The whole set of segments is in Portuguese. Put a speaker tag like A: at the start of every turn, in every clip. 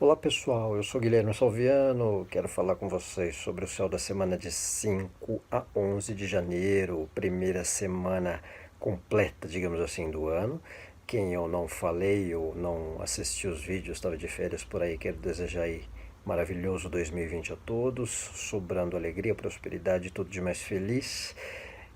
A: Olá pessoal, eu sou Guilherme Salviano, quero falar com vocês sobre o céu da semana de 5 a 11 de janeiro, primeira semana completa, digamos assim, do ano. Quem eu não falei ou não assisti os vídeos, estava de férias por aí, quero desejar aí maravilhoso 2020 a todos, sobrando alegria, prosperidade, tudo de mais feliz.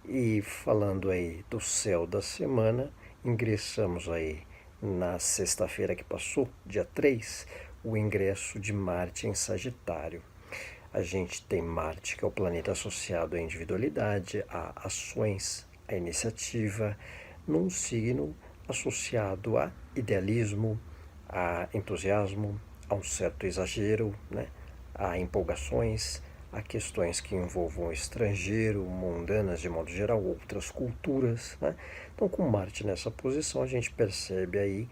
A: E falando aí do céu da semana, ingressamos aí na sexta-feira que passou, dia 3, o ingresso de Marte em Sagitário. A gente tem Marte, que é o planeta associado à individualidade, a ações, à iniciativa, num signo associado a idealismo, a entusiasmo, a um certo exagero, né? A empolgações, a questões que envolvam o estrangeiro, mundanas de modo geral, outras culturas, né? Então, com Marte nessa posição, a gente percebe aí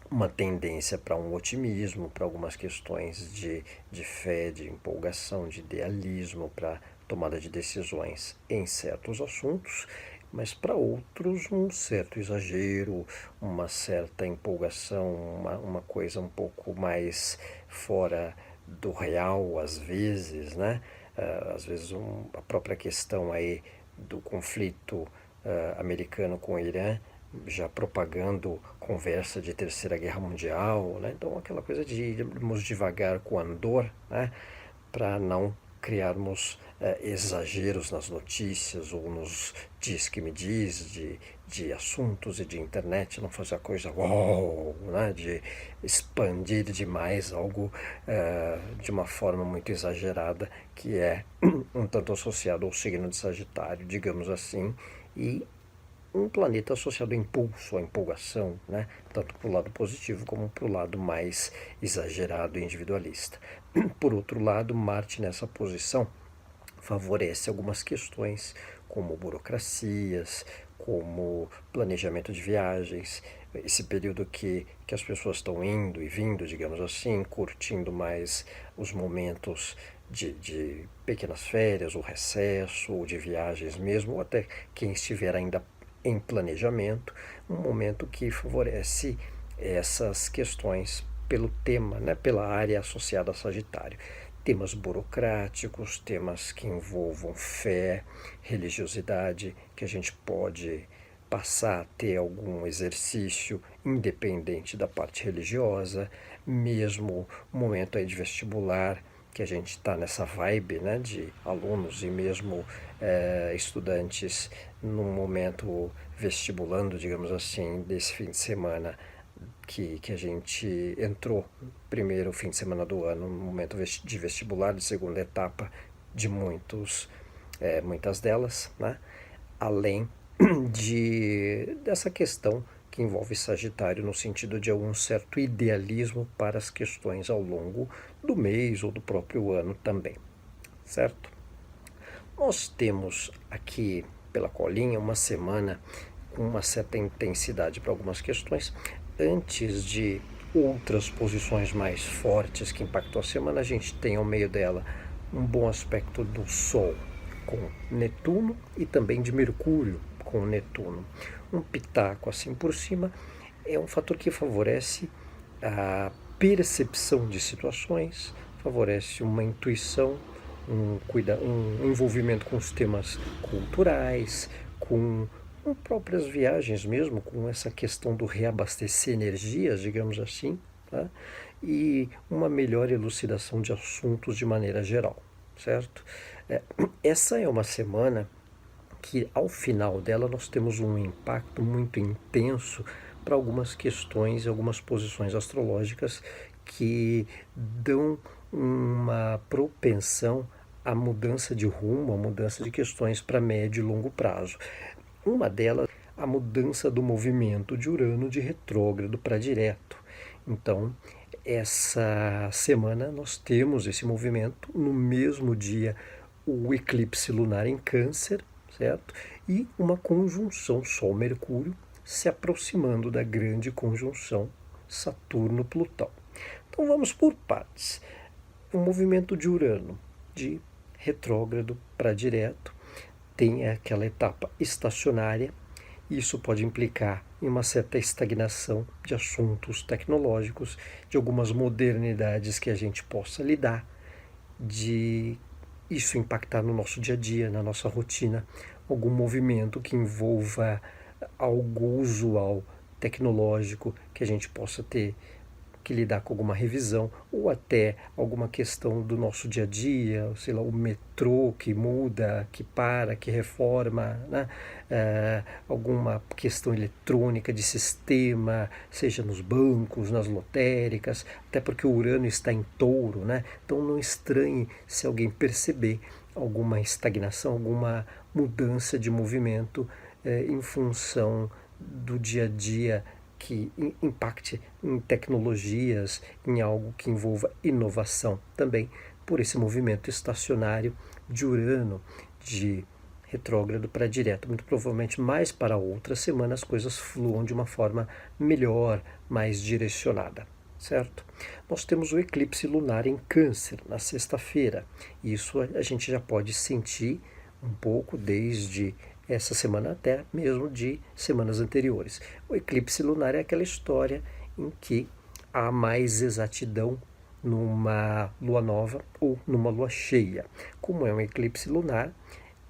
A: uma tendência para um otimismo, para algumas questões de fé, de empolgação, de idealismo, para tomada de decisões em certos assuntos, mas para outros um certo exagero, uma certa empolgação, uma coisa um pouco mais fora do real, às vezes, né? Às vezes a própria questão aí do conflito americano com o Irã já propagando conversa de Terceira Guerra Mundial, né? Então aquela coisa de irmos devagar com Andor, né? Para não criarmos exageros nas notícias ou nos diz que me diz de assuntos e de internet, não fazer a coisa uau, né? De expandir demais algo de uma forma muito exagerada, que é um tanto associado ao signo de Sagitário, digamos assim, e um planeta associado ao impulso, à empolgação, né? Tanto para o lado positivo como para o lado mais exagerado e individualista. Por outro lado, Marte nessa posição favorece algumas questões como burocracias, como planejamento de viagens, esse período que as pessoas estão indo e vindo, digamos assim, curtindo mais os momentos de pequenas férias, ou recesso, ou de viagens mesmo, ou até quem estiver ainda em planejamento, um momento que favorece essas questões pelo tema, né, pela área associada a Sagitário. Temas burocráticos, temas que envolvam fé, religiosidade, que a gente pode passar a ter algum exercício independente da parte religiosa, mesmo momento aí de vestibular, que a gente está nessa vibe, né, de alunos e mesmo estudantes num momento vestibulando, digamos assim, desse fim de semana que a gente entrou, primeiro fim de semana do ano, no momento de vestibular, de segunda etapa de muitas delas, né? Além dessa questão que envolve Sagitário no sentido de algum certo idealismo para as questões ao longo do mês ou do próprio ano também, certo? Nós temos aqui pela colinha uma semana com uma certa intensidade para algumas questões. Antes de outras posições mais fortes que impactam a semana, a gente tem ao meio dela um bom aspecto do Sol com Netuno e também de Mercúrio com Netuno. Um pitaco assim por cima é um fator que favorece a percepção de situações, favorece uma intuição, um envolvimento com os temas culturais, com próprias viagens mesmo, com essa questão do reabastecer energias, digamos assim, tá? E uma melhor elucidação de assuntos de maneira geral, certo? Essa é uma semana que ao final dela nós temos um impacto muito intenso para algumas questões, algumas posições astrológicas que dão uma propensão à mudança de rumo, à mudança de questões para médio e longo prazo. Uma delas, a mudança do movimento de Urano de retrógrado para direto. Então, essa semana nós temos esse movimento no mesmo dia o eclipse lunar em Câncer, certo? E uma conjunção Sol-Mercúrio se aproximando da grande conjunção Saturno-Plutão. Então vamos por partes. O movimento de Urano de retrógrado para direto tem aquela etapa estacionária Isso pode implicar em uma certa estagnação de assuntos tecnológicos, de algumas modernidades que a gente possa lidar, de isso impactar no nosso dia a dia, na nossa rotina, algum movimento que envolva algo usual tecnológico que a gente possa ter que lidar com alguma revisão, ou até alguma questão do nosso dia a dia, sei lá, o metrô que muda, que para, que reforma, né? Alguma questão eletrônica de sistema, seja nos bancos, nas lotéricas, até porque o Urano está em Touro, né? Então não estranhe se alguém perceber alguma estagnação, alguma mudança de movimento em função do dia a dia que impacte em tecnologias, em algo que envolva inovação também, por esse movimento estacionário de Urano, de retrógrado para direto. Muito provavelmente mais para outra semana as coisas fluam de uma forma melhor, mais direcionada, certo? Nós temos o eclipse lunar em Câncer, na sexta-feira. Isso a gente já pode sentir um pouco desde essa semana até mesmo de semanas anteriores. O eclipse lunar é aquela história em que há mais exatidão numa lua nova ou numa lua cheia. Como é um eclipse lunar,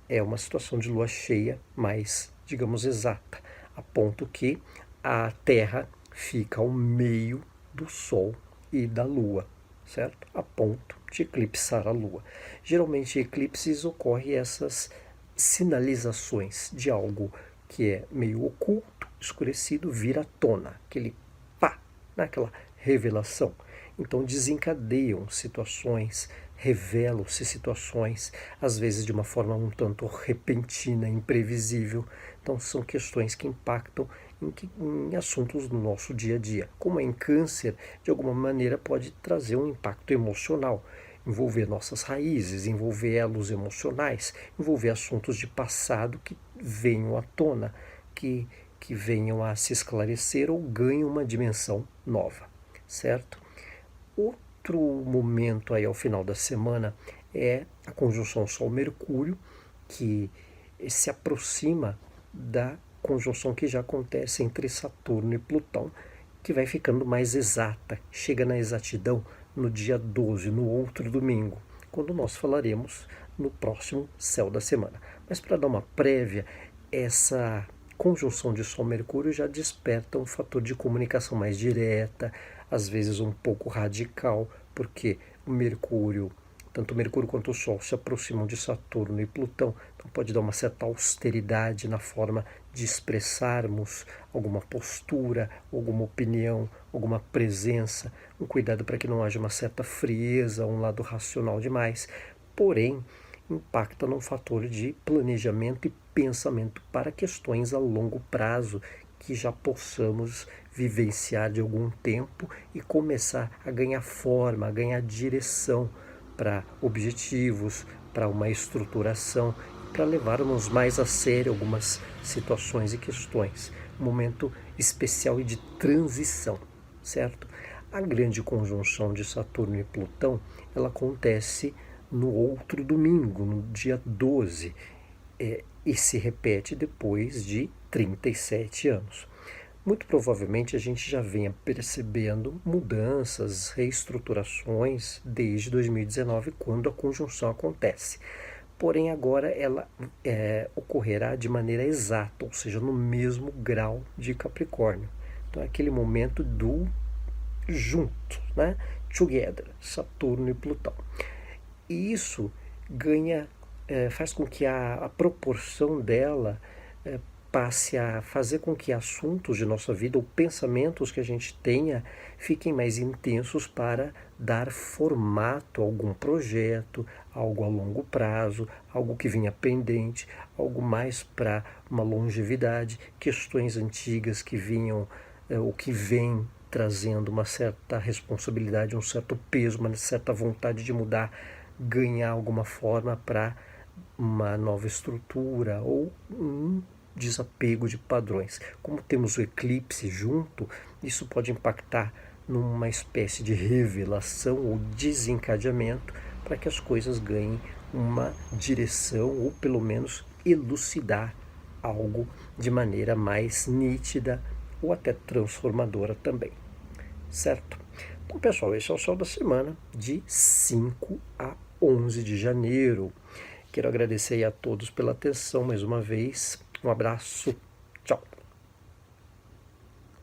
A: é uma situação de lua cheia mais, digamos, exata, a ponto que a Terra fica ao meio do Sol e da Lua, certo? A ponto de eclipsar a Lua. Geralmente, em eclipses ocorrem essas sinalizações de algo que é meio oculto, escurecido, vira à tona, aquele pá, naquela revelação. Então desencadeiam situações, revelam-se situações, às vezes de uma forma um tanto repentina, imprevisível. Então são questões que impactam em assuntos do nosso dia a dia. Como é em Câncer, de alguma maneira pode trazer um impacto emocional, envolver nossas raízes, envolver elos emocionais, envolver assuntos de passado que venham à tona, que venham a se esclarecer ou ganhem uma dimensão nova, certo? Outro momento aí ao final da semana é a conjunção Sol-Mercúrio, que se aproxima da conjunção que já acontece entre Saturno e Plutão, que vai ficando mais exata, chega na exatidão no dia 12, no outro domingo, quando nós falaremos no próximo Céu da Semana. Mas para dar uma prévia, essa conjunção de Sol-Mercúrio já desperta um fator de comunicação mais direta, às vezes um pouco radical, porque o Mercúrio, tanto o Mercúrio quanto o Sol se aproximam de Saturno e Plutão, então pode dar uma certa austeridade na forma de expressarmos alguma postura, alguma opinião, alguma presença, um cuidado para que não haja uma certa frieza, um lado racional demais, porém impacta num fator de planejamento e pensamento para questões a longo prazo que já possamos vivenciar de algum tempo e começar a ganhar forma, a ganhar direção para objetivos, para uma estruturação, para levarmos mais a sério algumas situações e questões. Um momento especial e de transição, certo? A grande conjunção de Saturno e Plutão, ela acontece no outro domingo, no dia 12, e se repete depois de 37 anos. Muito provavelmente a gente já venha percebendo mudanças, reestruturações desde 2019, quando a conjunção acontece. Porém, agora ela ocorrerá de maneira exata, ou seja, no mesmo grau de Capricórnio. Então é aquele momento do junto, né? Together, Saturno e Plutão. E isso ganha, faz com que a proporção dela passe a fazer com que assuntos de nossa vida ou pensamentos que a gente tenha fiquem mais intensos para dar formato a algum projeto, algo a longo prazo, algo que vinha pendente, algo mais para uma longevidade, questões antigas que vinham ou que vêm trazendo uma certa responsabilidade, um certo peso, uma certa vontade de mudar, ganhar alguma forma para uma nova estrutura ou um desapego de padrões. Como temos o eclipse junto, isso pode impactar numa espécie de revelação ou desencadeamento para que as coisas ganhem uma direção ou pelo menos elucidar algo de maneira mais nítida ou até transformadora também, certo? Então, pessoal, esse é o Sol da Semana de 5 a 11 de janeiro. Quero agradecer a todos pela atenção mais uma vez. Um abraço.